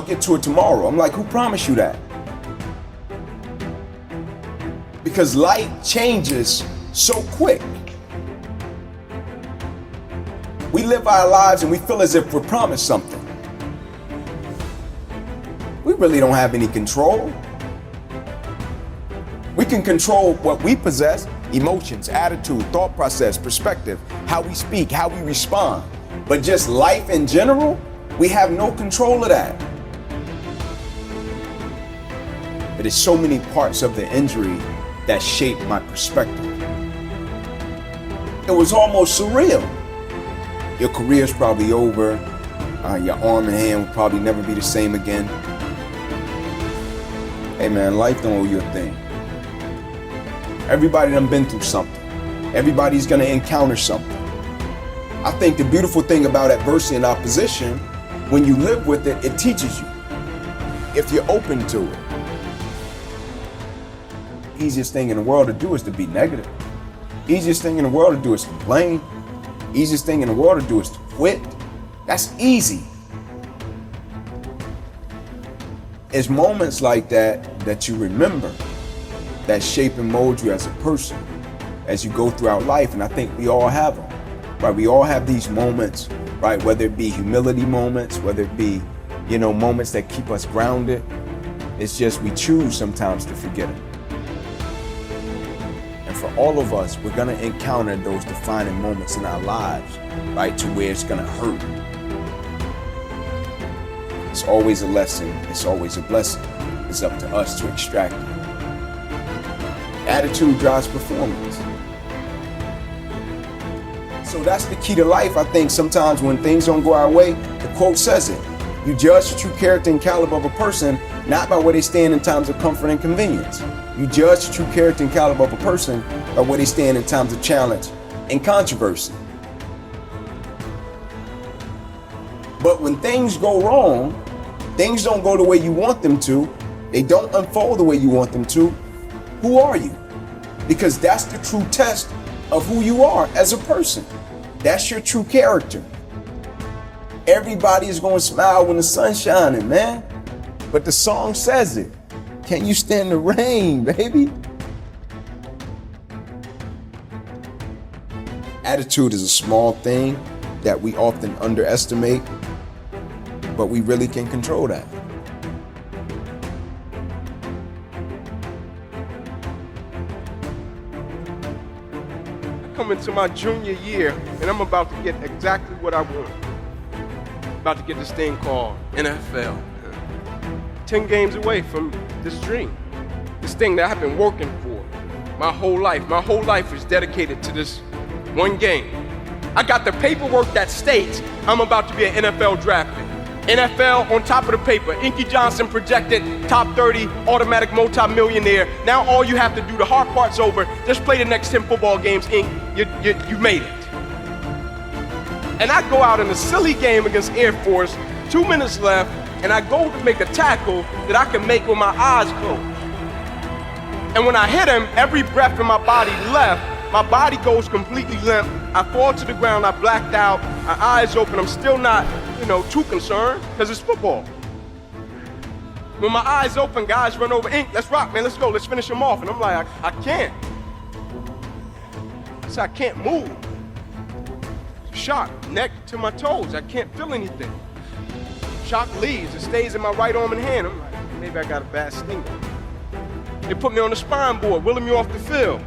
I'll get to it tomorrow. I'm like, who promised you that? Because life changes so quick. We live our lives and we feel as if we're promised something. We really don't have any control. We can control what we possess: emotions, attitude, thought process, perspective, how we speak, how we respond. But just life in general, we have no control of that. But there's so many parts of the injury that shaped my perspective. It was almost surreal. Your career's probably over. Your arm and hand will probably never be the same again. Hey man, life don't owe you a thing. Everybody done been through something. Everybody's gonna encounter something. I think the beautiful thing about adversity and opposition, when you live with it, it teaches you. If you're open to it. Easiest thing in the world to do is to be negative. Easiest thing in the world to do is complain. Easiest thing in the world to do is to quit. That's easy. It's moments like that that you remember, that shape and mold you as a person as you go throughout life. And I think we all have them, right? We all have these moments, right? Whether it be humility moments, whether it be, moments that keep us grounded. It's just we choose sometimes to forget it. And for all of us, we're gonna encounter those defining moments in our lives, right? To where it's gonna hurt. It's always a lesson. It's always a blessing. It's up to us to extract it. Attitude drives performance. So that's the key to life. I think sometimes when things don't go our way, the quote says it. You judge the true character and caliber of a person not by where they stand in times of comfort and convenience. You judge the true character and caliber of a person by where they stand in times of challenge and controversy. But when things go wrong, things don't go the way you want them to, they don't unfold the way you want them to, who are you? Because that's the true test of who you are as a person. That's your true character. Everybody is going to smile when the sun's shining, man. But the song says it. Can you stand the rain, baby? Attitude is a small thing that we often underestimate, but we really can control that. Into my junior year, and I'm about to get exactly what I want. About to get this thing called NFL. 10 games away from this dream. This thing that I've been working for my whole life. My whole life is dedicated to this one game. I got the paperwork that states I'm about to be an NFL draft pick. NFL on top of the paper. Inky Johnson projected top 30 automatic multi-millionaire. Now all you have to do, the hard part's over. Just play the next 10 football games, Ink. You made it. And I go out in a silly game against Air Force, 2 minutes left, and I go to make a tackle that I can make with my eyes closed. And when I hit him, every breath in my body left. My body goes completely limp. I fall to the ground, I blacked out, my eyes open. I'm still not, too concerned, because it's football. When my eyes open, guys run over, Ink, let's rock, man, let's go, let's finish him off. And I'm like, I can't. I said, I can't move. Shock, neck to my toes, I can't feel anything. Shock leaves, it stays in my right arm and hand. I'm like, maybe I got a bad stinger. They put me on the spine board, wheeling me off the field.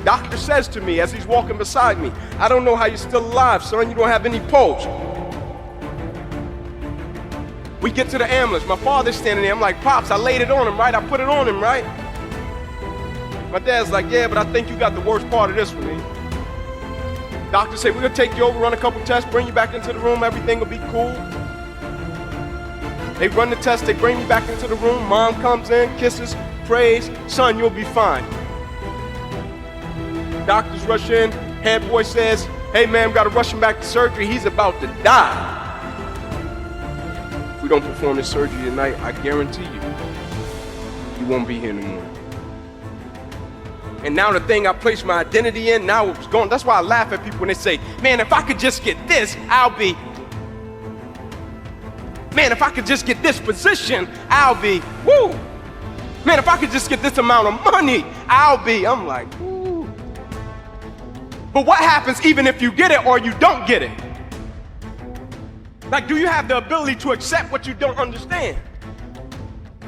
Doctor says to me as he's walking beside me, I don't know how you're still alive, son, you don't have any pulse. We get to the ambulance, my father's standing there, I'm like, Pops, I laid it on him, right? I put it on him, right? My dad's like, yeah, but I think you got the worst part of this for me. Doctor said, we're gonna take you over, run a couple tests, bring you back into the room, everything will be cool. They run the test, they bring me back into the room, mom comes in, kisses, prays, son, you'll be fine. Doctors rush in, head boy says, hey man, we gotta rush him back to surgery, he's about to die. If we don't perform this surgery tonight, I guarantee you won't be here anymore. And now the thing I placed my identity in, now it's gone. That's why I laugh at people when they say, man, if I could just get this, I'll be. Man, if I could just get this position, I'll be, woo. Man, if I could just get this amount of money, I'm like, woo. But what happens even if you get it or you don't get it? Like, do you have the ability to accept what you don't understand?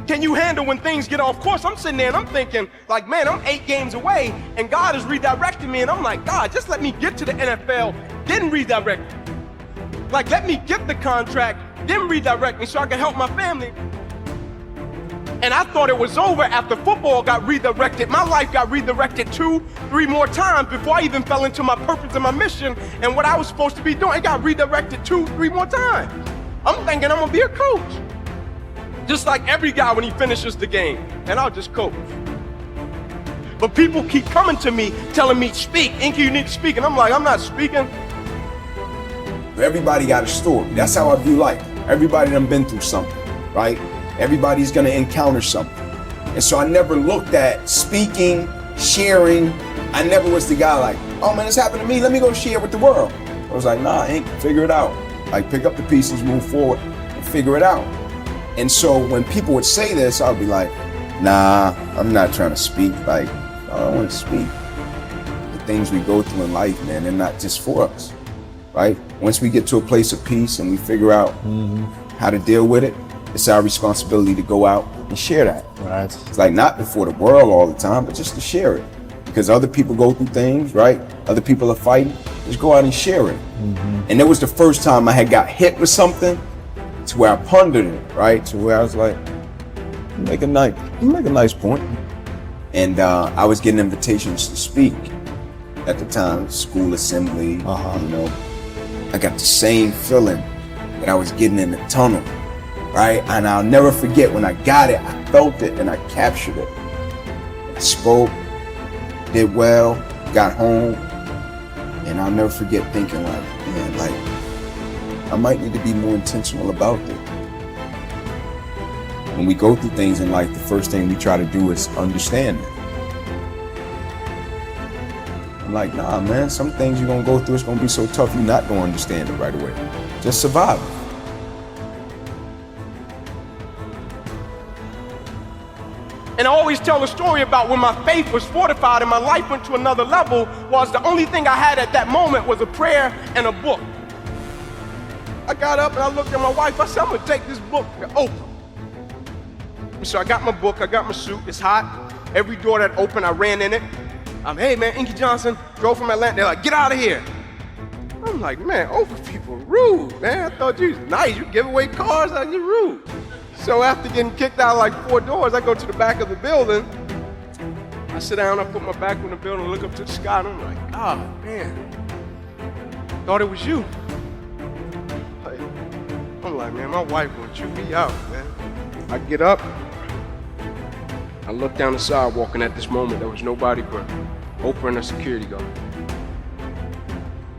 Can you handle when things get off course? I'm sitting there and I'm thinking, like, man, I'm 8 games away and God is redirecting me. And I'm like, God, just let me get to the NFL, then redirect me. Like, let me get the contract, then redirect me so I can help my family. And I thought it was over after football got redirected. My life got redirected 2, 3 more times before I even fell into my purpose and my mission and what I was supposed to be doing. It got redirected 2, 3 more times. I'm thinking I'm gonna be a coach. Just like every guy when he finishes the game, and I'll just coach. But people keep coming to me, telling me, speak, Inky, you need to speak. And I'm like, I'm not speaking. Everybody got a story. That's how I view life. Everybody done been through something, right? Everybody's gonna encounter something. And so I never looked at speaking, sharing. I never was the guy like, oh man, this happened to me, let me go share with the world. I was like, nah, Ink, figure it out. Like, pick up the pieces, move forward, and figure it out. And so when people would say this, I would be like, nah, I'm not trying to speak. Like, I don't want to speak. The things we go through in life, man, they're not just for us, right? Once we get to a place of peace and we figure out how to deal with it, it's our responsibility to go out and share that. Right. It's like not before the world all the time, but just to share it. Because other people go through things, right? Other people are fighting. Just go out and share it. And it was the first time I had got hit with something to where I pondered it, right? To where I was like, you make a nice point. And I was getting invitations to speak at the time, school assembly, you know. I got the same feeling that I was getting in the tunnel, right? And I'll never forget when I got it, I felt it and I captured it. I spoke, did well, got home, and I'll never forget thinking like, man, like, I might need to be more intentional about this. When we go through things in life, the first thing we try to do is understand it. I'm like, nah, man, some things you're gonna go through, it's gonna be so tough, you're not gonna understand it right away. Just survive it. And I always tell a story about when my faith was fortified and my life went to another level was the only thing I had at that moment was a prayer and a book. I got up and I looked at my wife, I said, I'm gonna take this book to Oprah. And so I got my book, I got my suit, it's hot. Every door that opened, I ran in it. Hey man, Inky Johnson, drove from Atlanta. They're like, get out of here. I'm like, man, Oprah people rude, man. I thought you was nice, you give away cars, you're rude. So after getting kicked out like 4 doors, I go to the back of the building. I sit down, I put my back on the building, look up to the sky, and I'm like, God, man, thought it was you. I'm like, man, my wife gonna chew me out, man. I get up, I look down the sidewalk, and at this moment, there was nobody but Oprah and a security guard.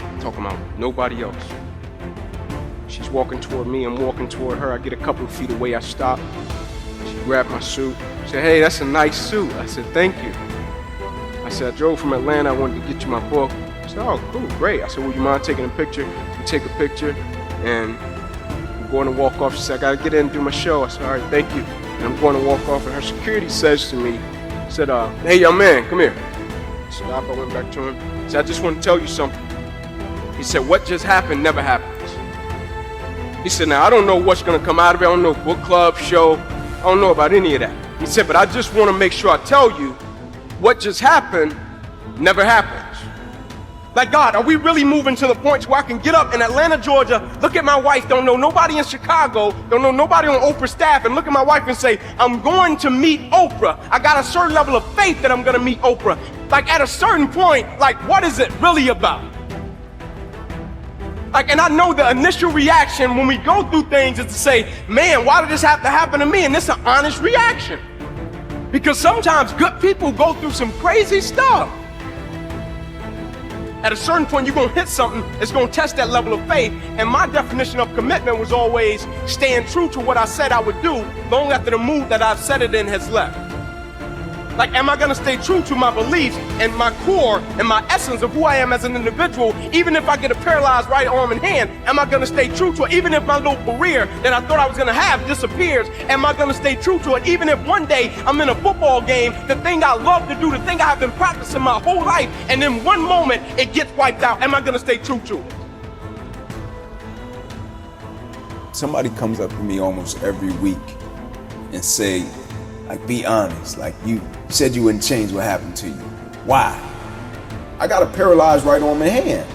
I'm talking about nobody else. She's walking toward me, I'm walking toward her. I get a couple of feet away, I stop. She grabbed my suit, said, hey, that's a nice suit. I said, thank you. I said, I drove from Atlanta, I wanted to get you my book. She said, oh, cool, great. I said, would you mind taking a picture? We take a picture, and I'm going to walk off. She said, I gotta get in and do my show. I said, all right, thank you. And I'm going to walk off, and her security says to me, said, hey, young man, come here. I stopped, I went back to him. He said, I just want to tell you something. He said, what just happened never happens. He said, now, I don't know what's going to come out of it. I don't know book club, show. I don't know about any of that. He said, but I just want to make sure I tell you what just happened never happens. Like, God, are we really moving to the point where I can get up in Atlanta, Georgia, look at my wife, don't know nobody in Chicago, don't know nobody on Oprah's staff, and look at my wife and say, I'm going to meet Oprah. I got a certain level of faith that I'm going to meet Oprah. Like, at a certain point, like, what is it really about? Like, and I know the initial reaction when we go through things is to say, man, why did this have to happen to me? And it's an honest reaction. Because sometimes good people go through some crazy stuff. At a certain point, you're going to hit something that's going to test that level of faith. And my definition of commitment was always staying true to what I said I would do long after the mood that I've set it in has left. Like, am I gonna stay true to my beliefs and my core and my essence of who I am as an individual, even if I get a paralyzed right arm and hand? Am I gonna stay true to it? Even if my little career that I thought I was gonna have disappears, am I gonna stay true to it? Even if one day I'm in a football game, the thing I love to do, the thing I've been practicing my whole life, and in one moment it gets wiped out, am I gonna stay true to it? Somebody comes up to me almost every week and say, like, be honest, like, you said you wouldn't change what happened to you. Why? I got a paralyzed right arm and hand,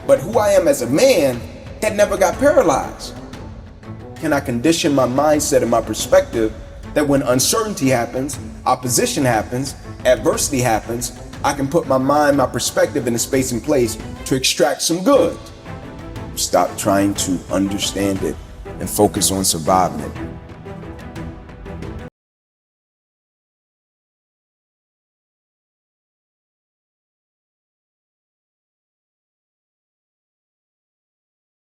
but who I am as a man, that never got paralyzed. Can I condition my mindset and my perspective that when uncertainty happens, opposition happens, adversity happens, I can put my mind, my perspective in a space and place to extract some good? Stop trying to understand it and focus on surviving it.